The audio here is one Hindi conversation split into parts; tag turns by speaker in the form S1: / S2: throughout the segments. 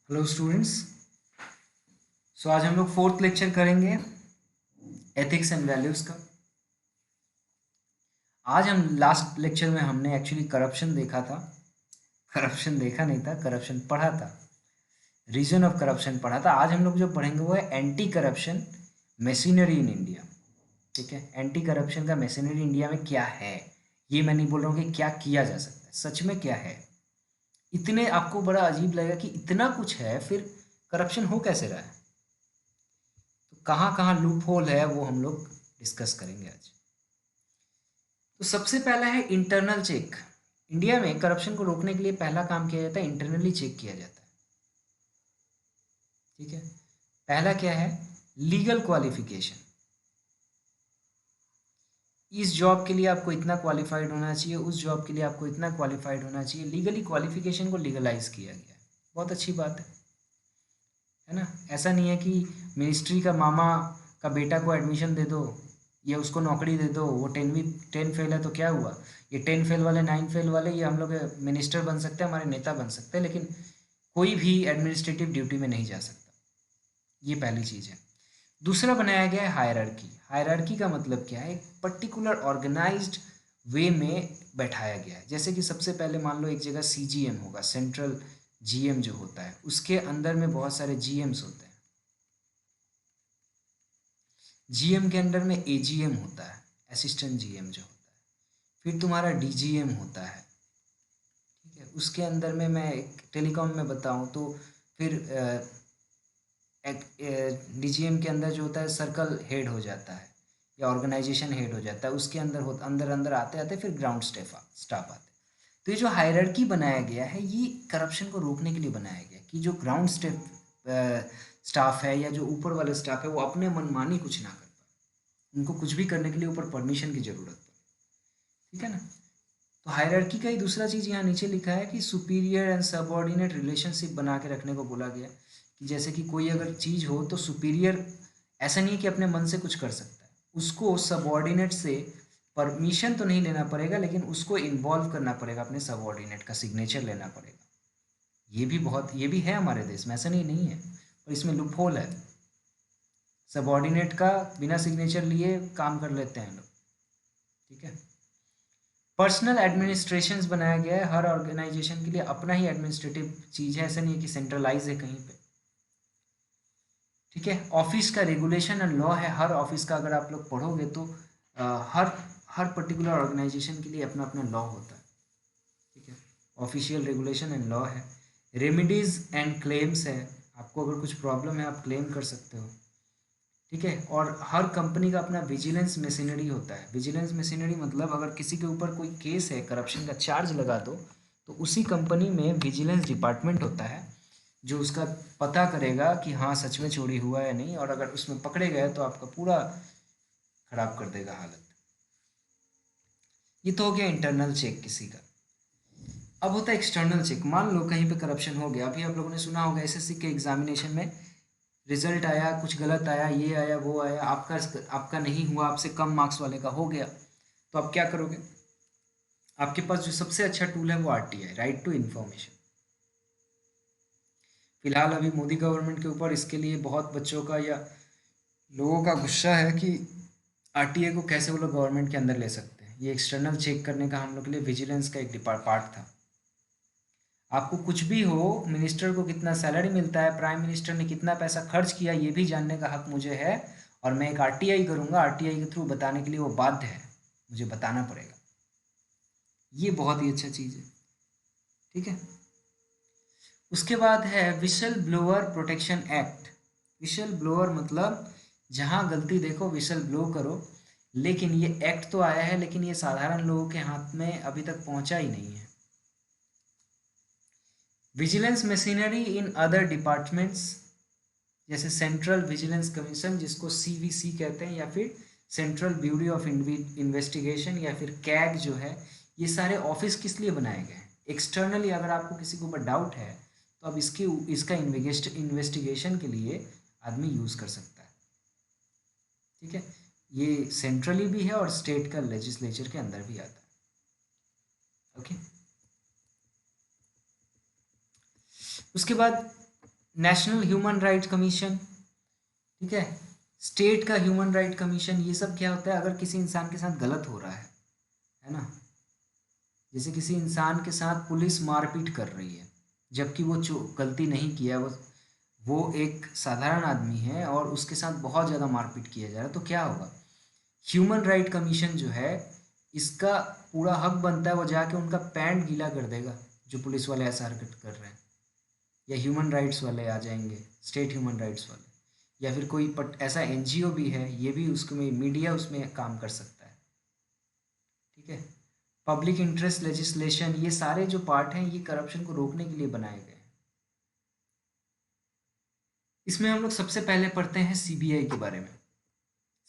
S1: Hello students. आज हम लोग फोर्थ लेक्चर करेंगे एथिक्स एंड वैल्यूज़ का। आज हम लास्ट लेक्चर में हमने एक्चुअली करप्शन देखा था। करप्शन देखा नहीं था, करप्शन पढ़ा था। रीजन ऑफ करप्शन पढ़ा था। आज हम लोग जो पढ़ेंगे वो है anti corruption machinery in India. ठीक है, एंटी करप्शन का मशीनरी इंडिया में क्या है। ये मैं नहीं बोल रहा हूँ कि क्या किया जा सकता है, सच में क्या है। इतने आपको बड़ा अजीब लगेगा कि इतना कुछ है, फिर करप्शन हो कैसे रहा है। तो कहाँ कहाँ लूप होल है वो हम लोग डिस्कस करेंगे आज। तो सबसे पहला है इंटरनल चेक। इंडिया में करप्शन को रोकने के लिए पहला काम किया जाता है, इंटरनली चेक किया जाता है। ठीक है, पहला क्या है, लीगल क्वालिफिकेशन। इस जॉब के लिए आपको इतना क्वालिफाइड होना चाहिए, उस जॉब के लिए आपको इतना क्वालिफाइड होना चाहिए। लीगली क्वालिफिकेशन को लीगलाइज किया गया है। बहुत अच्छी बात है ना। ऐसा नहीं है कि मिनिस्ट्री का मामा का बेटा को एडमिशन दे दो या उसको नौकरी दे दो, वो 10 फेल है तो क्या हुआ। ये 10 फेल वाले, 9 फेल वाले, ये हम लोग मिनिस्टर बन सकते हैं, हमारे नेता बन सकते हैं, लेकिन कोई भी एडमिनिस्ट्रेटिव ड्यूटी में नहीं जा सकता। ये पहली चीज़ है। दूसरा बनाया गया है हायरार्की। हायरार्की का मतलब क्या है, एक पर्टिकुलर ऑर्गेनाइज्ड वे में बैठाया गया है। जैसे कि सबसे पहले मान लो एक जगह सीजीएम होगा, सेंट्रल जीएम जो होता है, उसके अंदर में बहुत सारे जीएम्स होते हैं। जीएम के अंडर में एजीएम होता है, असिस्टेंट जीएम जो होता है। फिर तुम्हारा डीजीएम होता है। ठीक है, उसके अंदर में मैं एक टेलीकॉम में बताऊं तो फिर डीजीएम के अंदर जो होता है सर्कल हेड हो जाता है या ऑर्गेनाइजेशन हेड हो जाता है। उसके अंदर अंदर अंदर आते आते फिर ग्राउंड स्टाफ आते हैं। तो ये जो हायरार्की बनाया गया है, ये करप्शन को रोकने के लिए बनाया गया है कि जो ग्राउंड स्टाफ है या जो ऊपर वाले स्टाफ है वो अपने मनमानी कुछ ना कर पाए, उनको कुछ भी करने के लिए ऊपर परमिशन की जरूरत पड़े। ठीक है ना। तो हायरार्की का ही दूसरा चीज़ यहाँ नीचे लिखा है कि सुपीरियर एंड सबऑर्डिनेट रिलेशनशिप बना के रखने को बोला गया कि जैसे कि कोई अगर चीज़ हो तो सुपीरियर ऐसा नहीं है कि अपने मन से कुछ कर सकता है, उसको सबऑर्डिनेट से परमिशन तो नहीं लेना पड़ेगा, लेकिन उसको इन्वॉल्व करना पड़ेगा, अपने सबऑर्डिनेट का सिग्नेचर लेना पड़ेगा। ये भी है हमारे देश में, ऐसा नहीं है, पर इसमें लूपहोल है। सबऑर्डिनेट का बिना सिग्नेचर लिए काम कर लेते हैं लोग। ठीक है। पर्सनल एडमिनिस्ट्रेशंस बनाया गया है। हर ऑर्गेनाइजेशन के लिए अपना ही एडमिनिस्ट्रेटिव चीज़ है, ऐसा नहीं है कि सेंट्रलाइज है कहीं पे। ठीक है। ऑफिस का रेगुलेशन एंड लॉ है। हर ऑफिस का अगर आप लोग पढ़ोगे तो हर हर पर्टिकुलर ऑर्गेनाइजेशन के लिए अपना अपना लॉ होता है। ठीक है, ऑफिशियल रेगुलेशन एंड लॉ है। रेमिडीज एंड क्लेम्स है, आपको अगर कुछ प्रॉब्लम है आप क्लेम कर सकते हो। ठीक है। और हर कंपनी का अपना विजिलेंस मशीनरी होता है। विजिलेंस मशीनरी मतलब अगर किसी के ऊपर कोई केस है, करप्शन का चार्ज लगा दो, तो उसी कंपनी में विजिलेंस डिपार्टमेंट होता है जो उसका पता करेगा कि हाँ सच में चोरी हुआ है या नहीं, और अगर उसमें पकड़े गए तो आपका पूरा खराब कर देगा हालत। ये तो हो गया इंटरनल चेक किसी का। अब होता है एक्सटर्नल चेक। मान लो कहीं पे करप्शन हो गया, अभी आप लोगों ने सुना होगा एसएससी के एग्जामिनेशन में रिजल्ट आया, कुछ गलत आया, ये आया वो आया, आपका आपका नहीं हुआ, आपसे कम मार्क्स वाले का हो गया, तो आप क्या करोगे। आपके पास जो सबसे अच्छा टूल है वो आरटीआई, राइट टू इन्फॉर्मेशन। फिलहाल अभी मोदी गवर्नमेंट के ऊपर इसके लिए बहुत बच्चों का या लोगों का गुस्सा है कि आरटीआई को कैसे वो लोग गवर्नमेंट के अंदर ले सकते हैं। ये एक्सटर्नल चेक करने का हम लोग के लिए विजिलेंस का एक पार्ट था। आपको कुछ भी हो, मिनिस्टर को कितना सैलरी मिलता है, प्राइम मिनिस्टर ने कितना पैसा खर्च किया, ये भी जानने का हक मुझे है। और मैं एक आरटीआई करूंगा, आरटीआई के थ्रू बताने के लिए वो बाध्य है, मुझे बताना पड़ेगा। ये बहुत ही अच्छा चीज़ है। ठीक है। उसके बाद है we shall blower protection act. We shall blower मतलब जहां गलती देखो विशल ब्लो करो। लेकिन ये एक्ट तो आया है, लेकिन ये साधारण लोगों के हाथ में अभी तक पहुंचा ही नहीं है। Vigilance machinery in other departments, जैसे सेंट्रल विजिलेंस कमीशन जिसको सीवीसी कहते हैं, या फिर सेंट्रल ब्यूरो ऑफ इन्वेस्टिगेशन, या फिर कैग जो है, ये सारे ऑफिस किस लिए बनाए गए हैं। एक्सटर्नली अगर आपको किसी के ऊपर डाउट है तो अब इसका इन्वेस्टिगेशन के लिए आदमी यूज़ कर सकता है। ठीक है। ये सेंट्रली भी है और स्टेट का लेजिस्लेचर के अंदर भी आता है। ओके। उसके बाद नेशनल ह्यूमन राइट कमीशन, ठीक है, स्टेट का ह्यूमन राइट कमीशन, ये सब क्या होता है अगर किसी इंसान के साथ गलत हो रहा है ना, जैसे किसी इंसान के साथ पुलिस मारपीट कर रही है जबकि वो गलती नहीं किया, वो एक साधारण आदमी है और उसके साथ बहुत ज़्यादा मारपीट किया जा रहा है, तो क्या होगा, ह्यूमन राइट कमीशन जो है इसका पूरा हक बनता है वो जाके उनका पैंट गीला कर देगा जो पुलिस वाले ऐसा हरकत कर रहे हैं, या ह्यूमन राइट्स वाले आ जाएंगे, स्टेट ह्यूमन राइट्स वाले, या फिर कोई ऐसा एनजीओ भी है, ये भी उसमें मीडिया उसमें काम कर सकता है, ठीक है। पब्लिक इंटरेस्ट लेजिस्लेशन, ये सारे जो पार्ट हैं ये करप्शन को रोकने के लिए बनाए गए हैं। इसमें हम लोग सबसे पहले पढ़ते हैं सीबीआई के बारे में।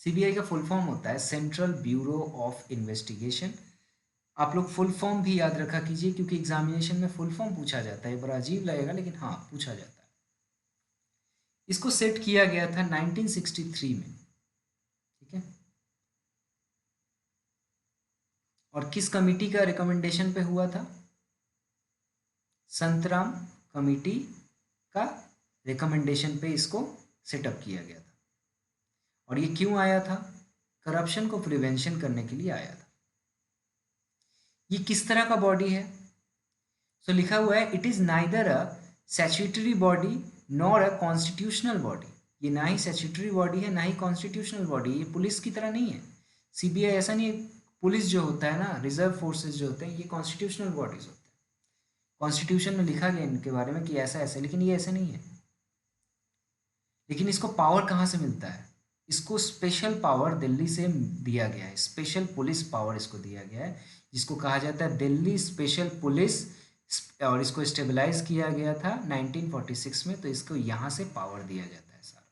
S1: सीबीआई का फुल फॉर्म होता है सेंट्रल ब्यूरो ऑफ इन्वेस्टिगेशन। आप लोग फुल फॉर्म भी याद रखा कीजिए क्योंकि एग्जामिनेशन में फुल फॉर्म पूछा जाता है, बड़ा अजीब लगेगा लेकिन हाँ पूछा जाता है। इसको सेट किया गया था 1963 में, ठीक है, और किस कमिटी का रिकमेंडेशन पे हुआ था, संतराम कमिटी का रिकमेंडेशन पे इसको सेटअप किया गया था। और ये क्यों आया था, करप्शन को प्रिवेंशन करने के लिए आया था। ये किस तरह का बॉडी है, सो लिखा हुआ है it is neither a statutory body nor a constitutional body. ये ना ही स्टैट्यूटरी बॉडी है ना ही कॉन्स्टिट्यूशनल बॉडी, ये पुलिस की तरह नहीं है। सीबीआई ऐसा नहीं है, पुलिस जो होता है ना, रिजर्व फोर्सेस जो होते हैं ये कॉन्स्टिट्यूशनल बॉडीज होते हैं, कॉन्स्टिट्यूशन में लिखा गया इनके बारे में कि ऐसा ऐसा, लेकिन ये ऐसा नहीं है। लेकिन इसको पावर कहाँ से मिलता है, इसको स्पेशल पावर दिल्ली से दिया गया है, स्पेशल पुलिस पावर इसको दिया गया है जिसको कहा जाता है दिल्ली स्पेशल पुलिस, और इसको स्टेबलाइज किया गया था 1946 में, तो इसको यहाँ से पावर दिया जाता है सारा।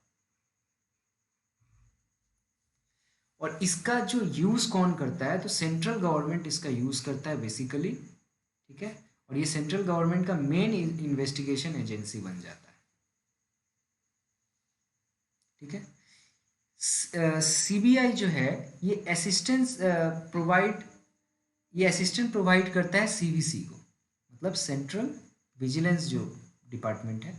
S1: और इसका जो यूज़ कौन करता है, तो सेंट्रल गवर्नमेंट इसका यूज़ करता है बेसिकली, ठीक है, और ये सेंट्रल गवर्नमेंट का मेन इन्वेस्टिगेशन एजेंसी बन जाता है, ठीक है। सीबीआई जो है ये असिस्टेंस प्रोवाइड, ये असिस्टेंट प्रोवाइड करता है सीवीसी को, मतलब सेंट्रल विजिलेंस जो डिपार्टमेंट है,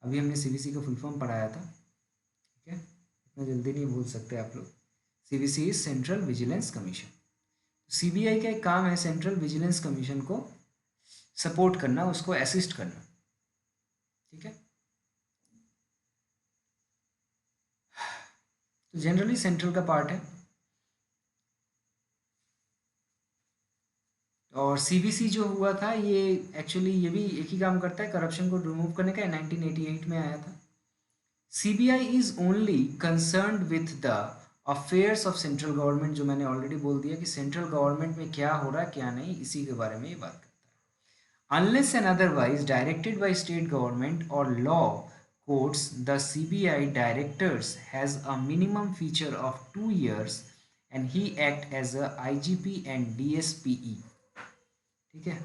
S1: अभी हमने सीवीसी का फुल फॉर्म पढ़ाया था, ठीक है, इतना जल्दी नहीं भूल सकते आप लोग। CVC is central vigilance commission. CBI का एक काम है सेंट्रल विजिलेंस कमीशन को सपोर्ट करना, उसको असिस्ट करना, ठीक है। तो जनरली सेंट्रल का पार्ट है। और सीबीसी जो हुआ था ये एक्चुअली ये भी एक ही काम करता है, करप्शन को रिमूव करने का, 1988 में आया था। CBI is only concerned with the affairs of central government, जो मैंने ऑलरेडी बोल दिया कि सेंट्रल गवर्नमेंट में क्या हो रहा है क्या नहीं, इसी के बारे में ये बात करता है। Unless and otherwise directed by state government और law courts, the CBI directors has a minimum feature of 2 years and he act as a IGP and DSPE, ठीक है।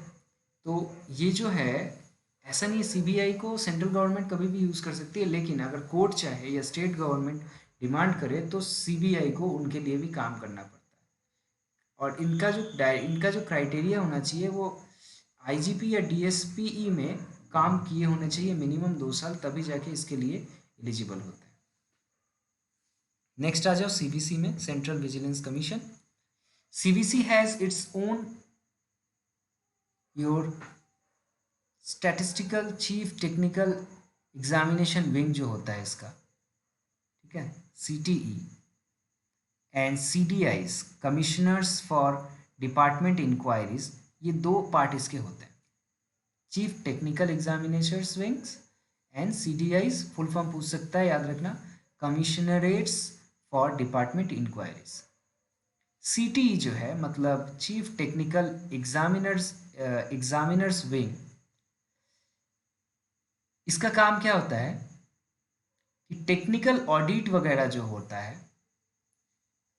S1: तो ये जो है ऐसा नहीं है, सीबीआई को सेंट्रल गवर्नमेंट कभी भी यूज़ कर सकती है, लेकिन अगर कोर्ट चाहे या स्टेट गवर्नमेंट डिमांड करे तो सीबीआई को उनके लिए भी काम करना पड़ता है। और इनका जो क्राइटेरिया होना चाहिए वो आईजीपी या डीएसपीई में काम किए होने चाहिए मिनिमम 2 साल, तभी जाके इसके लिए एलिजिबल होते हैं। नेक्स्ट आ जाओ सीवीसी में, central vigilance commission. CVC has its own your statistical chief technical examination wing जो होता है इसका, ठीक है, CTE, and CDIs commissioners for department inquiries, ये 2 पार्ट इसके होते हैं, chief technical examinations wings and CDIs, full form पूछ सकता है याद रखना, commissionerates for department inquiries. CTE जो है मतलब चीफ टेक्निकल एग्जामिनर्स विंग, इसका काम क्या होता है कि टेक्निकल ऑडिट वगैरह जो होता है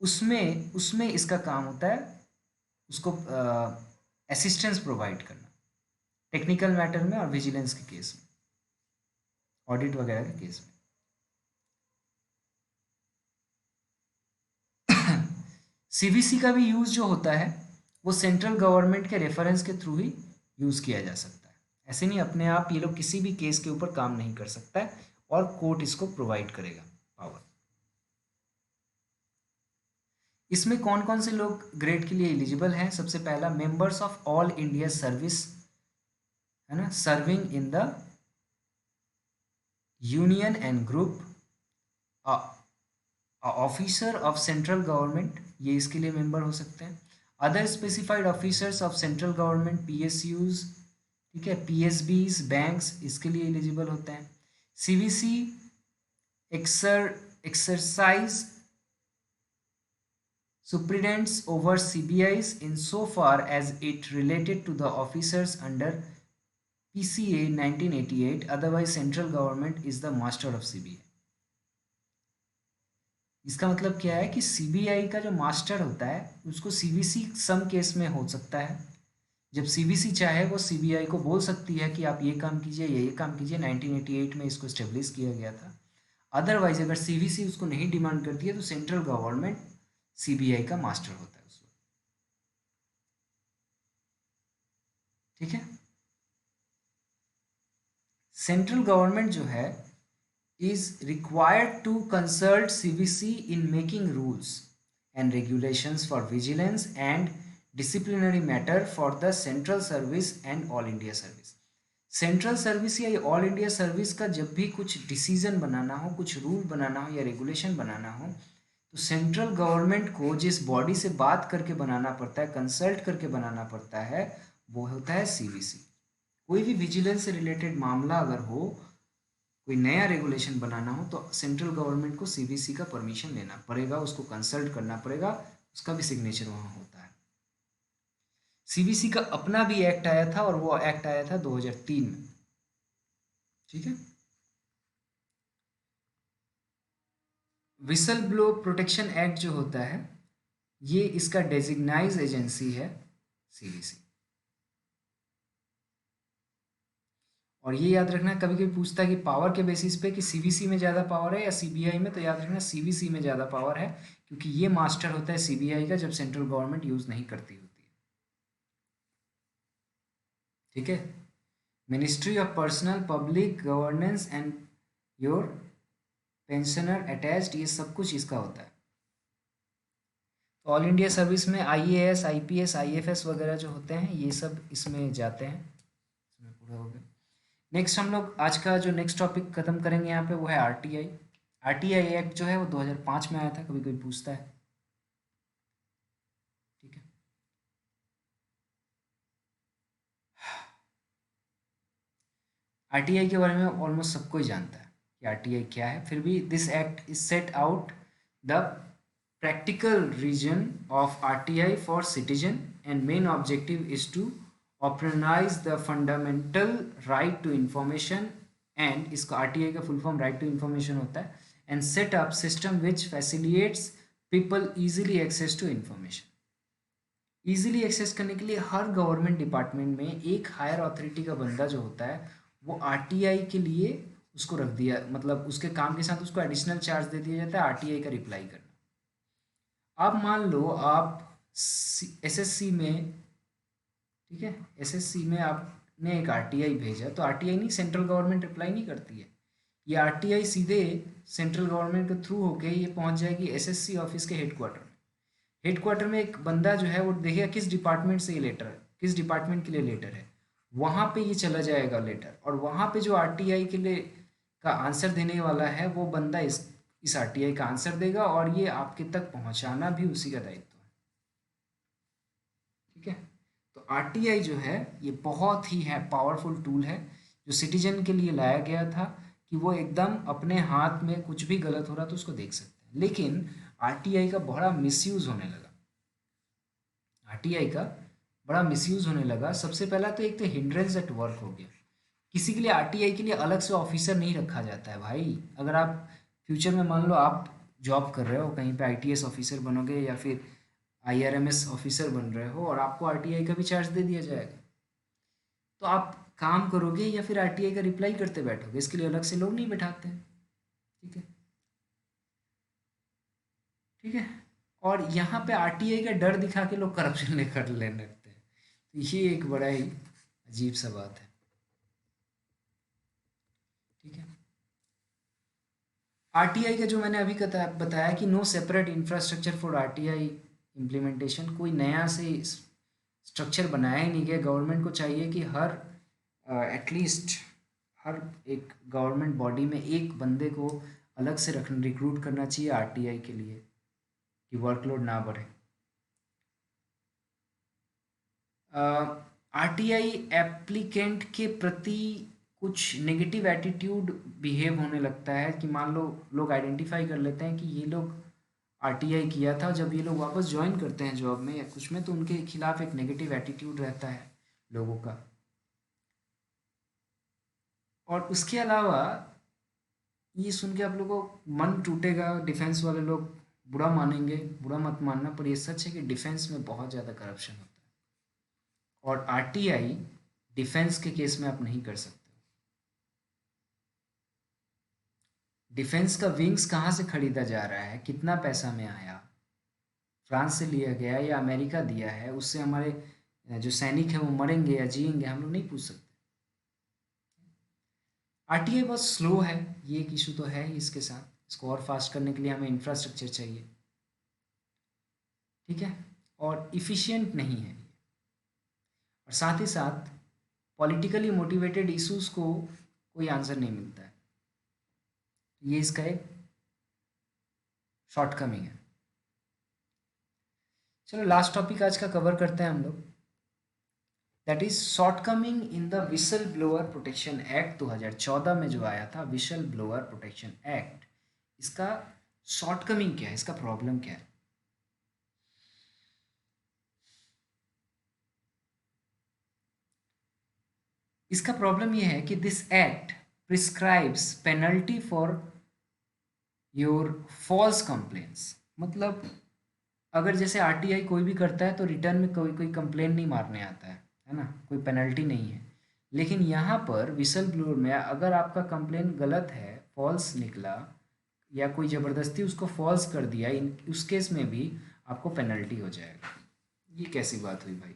S1: उसमें उसमें इसका काम होता है उसको असिस्टेंस प्रोवाइड करना, टेक्निकल मैटर में और विजिलेंस के केस में, ऑडिट वगैरह के केस में। सीवीसी का भी यूज़ जो होता है वो सेंट्रल गवर्नमेंट के रेफरेंस के थ्रू ही यूज़ किया जा सकता है, ऐसे नहीं अपने आप ये लोग किसी भी केस के ऊपर काम नहीं कर सकता है और कोर्ट इसको प्रोवाइड करेगा पावर। इसमें कौन कौन से लोग ग्रेड के लिए एलिजिबल हैं? सबसे पहला, members of all India service, है ना, serving in the union and group, officer of central government, ये इसके लिए मेंबर हो सकते हैं। Other specified officers of central government, PSUs, ठीक है, पीएसबीज, बैंक्स, इसके लिए एलिजिबल होते हैं। CVC exercise superintends over CBIs insofar as it related to the officers under PCA 1988, otherwise central government is the master of CBI। इसका मतलब क्या है कि सीबीआई का जो मास्टर होता है उसको सीबीसी सम केस में हो सकता है। जब सीबीसी चाहे वो सीबीआई को बोल सकती है कि आप ये काम कीजिए या ये काम कीजिए। 1988 में इसको स्टेब्लिश किया गया था। अदरवाइज अगर सीबीसी उसको नहीं डिमांड करती है तो सेंट्रल गवर्नमेंट सीबीआई का मास्टर होता है उस वक्त। ठीक है, सेंट्रल गवर्नमेंट जो है is required to consult CBC in making rules and regulations for vigilance and disciplinary matter for the central service and all India service। Central service या ऑल इंडिया सर्विस का जब भी कुछ डिसीजन बनाना हो, कुछ रूल बनाना हो या रेगुलेशन बनाना हो, तो सेंट्रल गवर्नमेंट को जिस बॉडी से बात करके बनाना पड़ता है, कंसल्ट करके बनाना पड़ता है, वो होता है सीबीसी। कोई भी विजिलेंस से रिलेटेड मामला अगर हो, कोई नया रेगुलेशन बनाना हो, तो सेंट्रल गवर्नमेंट को सीबीसी का परमिशन लेना पड़ेगा, उसको कंसल्ट करना पड़ेगा, उसका भी सिग्नेचर वहाँ होता है। सीबीसी का अपना भी एक्ट आया था और वो एक्ट आया था 2003 में। ठीक है, विसल ब्लो प्रोटेक्शन एक्ट जो होता है ये इसका डेजिग्नाइज एजेंसी है सीबीसी। और ये याद रखना, कभी कभी पूछता है कि पावर के बेसिस पे कि सीबीसी में ज़्यादा पावर है या सीबीआई में, तो याद रखना सीबीसी में ज़्यादा पावर है, क्योंकि ये मास्टर होता है सीबीआई का जब सेंट्रल गवर्नमेंट यूज़ नहीं करती होती है। ठीक है, ministry of personnel public governance and your pensioner attached, ये सब कुछ इसका होता है। तो ऑल इंडिया सर्विस में आईएएस, आईपीएस, आईएफएस वगैरह जो होते हैं ये सब इसमें जाते हैं। इसमें पूरा हो गया। नेक्स्ट हम लोग आज का जो नेक्स्ट टॉपिक खत्म करेंगे यहाँ पे वो है आरटीआई। आरटीआई एक्ट जो है वो 2005 में आया था, कभी कोई पूछता है। ठीक है, आरटीआई के बारे में ऑलमोस्ट सबको ही जानता है कि आरटीआई क्या है। फिर भी this act is set out the practical region of RTI for citizen and main objective is to operationalize the fundamental right to information and इसका RTI का full form right to information होता है and set up system which facilitates people easily access to information। easily access करने के लिए हर गवर्नमेंट डिपार्टमेंट में एक हायर अथॉरिटी का बंदा जो होता है वो आरटीआई के लिए उसको रख दिया, मतलब उसके काम के साथ उसको एडिशनल चार्ज दे दिया जाता है आरटीआई का रिप्लाई करना। अब मान लो आप एसएससी में, ठीक है, एसएससी में आपने एक आरटीआई भेजा, तो आरटीआई नहीं, सेंट्रल गवर्नमेंट रिप्लाई नहीं करती है, ये आरटीआई सीधे सेंट्रल गवर्नमेंट के थ्रू होके ये पहुंच जाएगी एसएससी ऑफिस के हेडक्वार्टर में। हेडक्वार्टर में एक बंदा जो है वो देखेगा किस डिपार्टमेंट से ये लेटर है, किस डिपार्टमेंट के लिए लेटर है, वहाँ पे ये चला जाएगा लेटर, और वहाँ पे जो आरटीआई के लिए का आंसर देने वाला है वो बंदा इस आरटीआई का आंसर देगा और ये आपके तक पहुंचाना भी उसी का दायित्व है। ठीक है, तो आरटीआई जो है ये बहुत ही है पावरफुल टूल है जो सिटीजन के लिए लाया गया था कि वो एकदम अपने हाथ में कुछ भी गलत हो रहा तो उसको देख सकते हैं। लेकिन आरटीआई का बड़ा मिसयूज होने लगा, आरटीआई का बड़ा मिसयूज होने लगा। सबसे पहला तो एक तो हिंड्रेंस एट वर्क हो गया, किसी के लिए आरटीआई के लिए अलग से ऑफिसर नहीं रखा जाता है भाई। अगर आप फ्यूचर में मान लो आप जॉब कर रहे हो कहीं पे, आईटीएस ऑफिसर बनोगे या फिर आईआरएमएस ऑफिसर बन रहे हो और आपको आरटीआई का भी चार्ज दे दिया जाएगा, तो आप काम करोगे या फिर आरटीआई का रिप्लाई करते बैठोगे? इसके लिए अलग से लोग नहीं बैठाते हैं। ठीक है, ठीक है, और यहाँ पे आरटीआई का डर दिखा के लोग करप्शन लेकर लेने लगते हैं, तो ये एक बड़ा ही अजीब सा बात है। आरटीआई का जो मैंने अभी बताया कि no separate infrastructure for RTI implementation, कोई नया से स्ट्रक्चर बनाया ही नहीं गया। गवर्नमेंट को चाहिए कि हर एटलीस्ट हर एक गवर्नमेंट बॉडी में एक बंदे को अलग से रिक्रूट करना चाहिए आरटीआई के लिए, कि वर्कलोड ना बढ़े। आरटीआई एप्लीकेंट के प्रति कुछ नेगेटिव एटीट्यूड बिहेव होने लगता है कि मान लो लोग आइडेंटिफाई कर लेते हैं कि ये लोग आरटीआई किया था, जब ये लोग वापस ज्वाइन करते हैं जॉब में या कुछ में, तो उनके खिलाफ एक नेगेटिव एटीट्यूड रहता है लोगों का। और उसके अलावा ये सुन के आप लोगों को मन टूटेगा, डिफेंस वाले लोग बुरा मानेंगे, बुरा मत मानना, पर ये सच है कि डिफेंस में बहुत ज़्यादा करप्शन होता है और आरटीआई डिफेंस के केस में आप नहीं कर सकते। डिफेंस का विंग्स कहाँ से खरीदा जा रहा है, कितना पैसा में आया, फ्रांस से लिया गया या अमेरिका दिया है, उससे हमारे जो सैनिक हैं वो मरेंगे या जिएंगे, हम लोग नहीं पूछ सकते। आरटीआई बहुत स्लो है, ये एक इशू तो है ही इसके साथ। इसको और फास्ट करने के लिए हमें इंफ्रास्ट्रक्चर चाहिए, ठीक है, और इफ़िशियंट नहीं है। और साथ ही साथ पॉलिटिकली मोटिवेटेड इश्यूज को कोई आंसर नहीं मिलता है, ये इसका एक शॉर्टकमिंग है। चलो लास्ट टॉपिक आज का कवर करते हैं हम लोग, that is shortcoming in the whistle blower protection act 2014 में जो आया था, विसल ब्लोअर प्रोटेक्शन एक्ट, इसका शॉर्टकमिंग क्या है, इसका प्रॉब्लम क्या है। इसका प्रॉब्लम यह है कि this act prescribes penalty for your false complaints. मतलब अगर जैसे आरटीआई कोई भी करता है तो रिटर्न में कोई कोई कंप्लेन नहीं मारने आता है ना, कोई पेनल्टी नहीं है। लेकिन यहाँ पर विसल ब्लोअर में अगर आपका कंप्लेन गलत है, फॉल्स निकला, या कोई ज़बरदस्ती उसको फॉल्स कर दिया, इन उस केस में भी आपको पेनल्टी हो जाएगा। ये कैसी बात हुई भाई,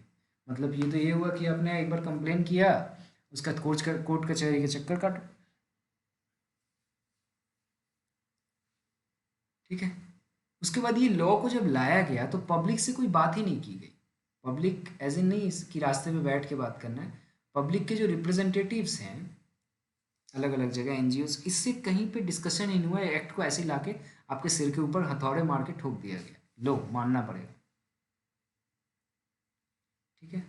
S1: मतलब ये तो ये हुआ कि आपने एक बार कंप्लेन किया, उसका कोर्ट कचहरी के चक्कर काटो, ठीक है। उसके बाद ये लॉ को जब लाया गया तो पब्लिक से कोई बात ही नहीं की गई। पब्लिक एज इन नहीं कि रास्ते में बैठ के बात करना है, पब्लिक के जो रिप्रेजेंटेटिव्स हैं अलग अलग जगह, एनजीओस, इससे कहीं पे डिस्कशन नहीं हुआ, एक्ट को ऐसे ही लाके आपके सिर के ऊपर हथौड़े मार के ठोक दिया गया, लो मानना पड़ेगा, ठीक है।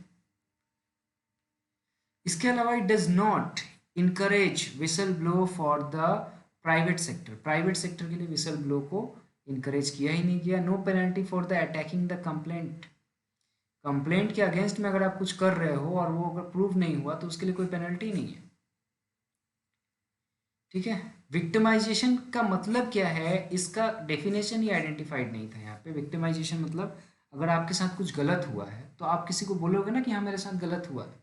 S1: इसके अलावा it does not encourage whistle blow for the private sector, private sector के लिए विसल ब्लो को इनकरेज किया ही नहीं गया। No penalty for the attacking the complaint, complaint के अगेंस्ट में अगर आप कुछ कर रहे हो और वो अगर प्रूव नहीं हुआ तो उसके लिए कोई पेनल्टी नहीं है, ठीक है। विक्टिमाइजेशन का मतलब क्या है, इसका डेफिनेशन ही आइडेंटिफाइड नहीं था यहाँ पे। विक्टिमाइजेशन मतलब अगर आपके साथ कुछ गलत हुआ है तो आप किसी को बोलोगे ना कि हाँ मेरे साथ गलत हुआ है,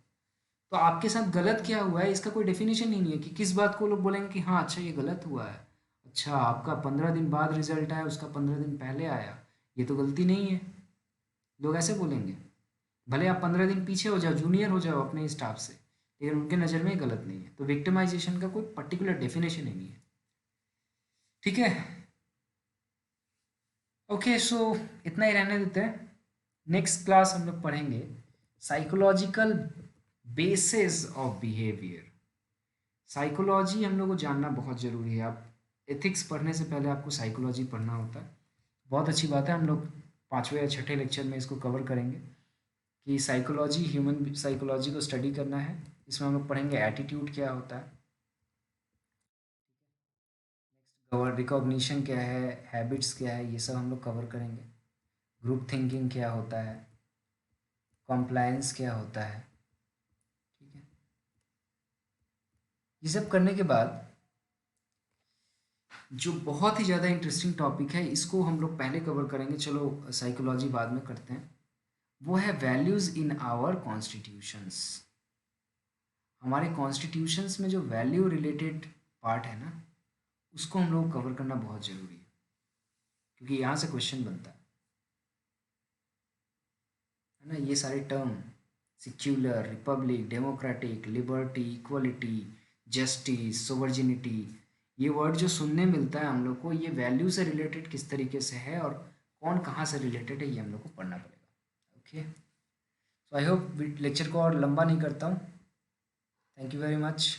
S1: तो आपके साथ गलत क्या हुआ है इसका कोई डेफिनेशन ही नहीं है कि किस बात को लोग बोलेंगे कि हाँ अच्छा ये गलत हुआ है, अच्छा आपका 15 दिन बाद रिजल्ट आया, उसका 15 दिन पहले आया, ये तो गलती नहीं है, लोग ऐसे बोलेंगे। भले आप 15 दिन पीछे हो जाओ, जूनियर हो जाओ अपने स्टाफ से, लेकिन उनके नज़र में गलत नहीं है। तो विक्टिमाइजेशन का कोई पर्टिकुलर डेफिनेशन ही नहीं है, ठीक है। ओके सो इतना ही रहने देते हैं, नेक्स्ट क्लास हम लोग पढ़ेंगे psychological basis of behaviour. Psychology हम लोग को जानना बहुत ज़रूरी है। आप एथिक्स पढ़ने से पहले आपको साइकोलॉजी पढ़ना होता है। बहुत अच्छी बात है, हम लोग 5वें या 6ठे लेक्चर में इसको कवर करेंगे कि साइकोलॉजी, ह्यूमन साइकोलॉजी को स्टडी करना है। इसमें हम लोग पढ़ेंगे एटीट्यूड क्या होता है, रिकॉग्निशन क्या है, हैबिट्स क्या है, ये सब हम लोग कवर करेंगे। ग्रुप थिंकिंग क्या होता है, कॉम्प्लायंस क्या होता है, ठीक है। ये सब करने के बाद जो बहुत ही ज़्यादा इंटरेस्टिंग टॉपिक है, इसको हम लोग पहले कवर करेंगे, चलो साइकोलॉजी बाद में करते हैं, वो है वैल्यूज़ इन आवर कॉन्स्टिट्यूशंस। हमारे कॉन्स्टिट्यूशंस में जो वैल्यू रिलेटेड पार्ट है ना, उसको हम लोग कवर करना बहुत ज़रूरी है, क्योंकि यहाँ से क्वेश्चन बनता है ना। ये सारे term secular, Republic, democratic, liberty, equality, justice, sovereignty, ये वर्ड जो सुनने मिलता है हम लोग को, ये वैल्यू से रिलेटेड किस तरीके से है और कौन कहाँ से रिलेटेड है, ये हम लोग को पढ़ना पड़ेगा। Okay, so I hope lecture को और लंबा नहीं करता हूँ। Thank you very much.